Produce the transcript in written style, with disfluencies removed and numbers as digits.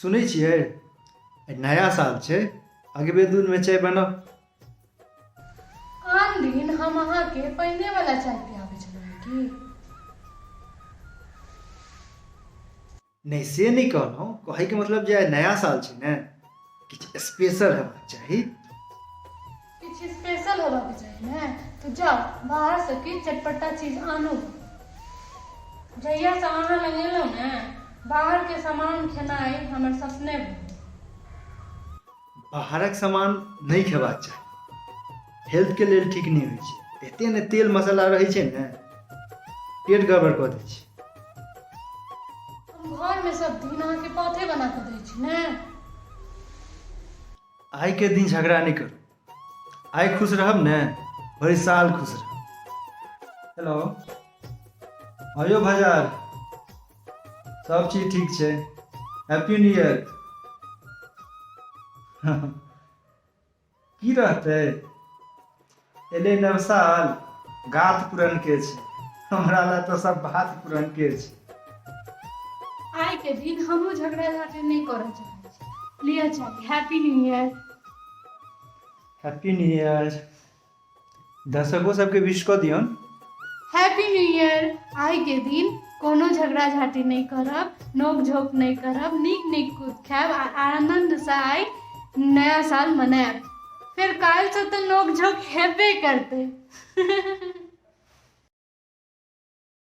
सुनै छियै नया साल छै, अगबे दूध में चाय बनाओ। आन दिन हम अहाँ के पहिने वाला चाय पियाबे छलहुँ की? नहीं से नहीं कहलहुँ, कहे के मतलब जे नया साल छै ने, किछु स्पेशल हेबाक चाही। कुछ स्पेशल होबाक चाही ने, तो जाओ बाहर से किछु चटपटा चीज आनू। जहिया से अहाँ लग एलहुँ ने, बाहर के सामान खेनाइ हमर सपने भेल। बाहरक सामान नहीं खेबाक चाही, हेल्थ के लेल ठीक नहीं होइ छै। एते ने तेल मसाला रहै छै ने, पेट गड़बड़ कऽ दै छै। हम घर में सब दिन अहाँ के पौथे बना के दै छी ने। आइ के दिन झगड़ा नहीं करू, आइ खुश रहब ने भरि साल खुश रहब। हेलो आयो बाजार, सब चीज ठीक छै। Happy new year. की रहतै, एले नव साल, गात पुरन के छै। हमरा ला तो सब बात पुरन के छै। आइ के दिन हमहूँ झगड़ा झाटे नहीं करऽ चाहै छी। लिअ चाही happy new year. Happy new year. दर्शकों सबके विश कऽ दियौन। Happy new year. आइ के दिन कोनो झगड़ा झाटी नहीं करब, नोक झोंक नहीं करब, नीक नीक कूद खायब आ आनंद से आइ नया साल मनायब। फिर काल्हि से तो नोक झोंक हेबे करतै।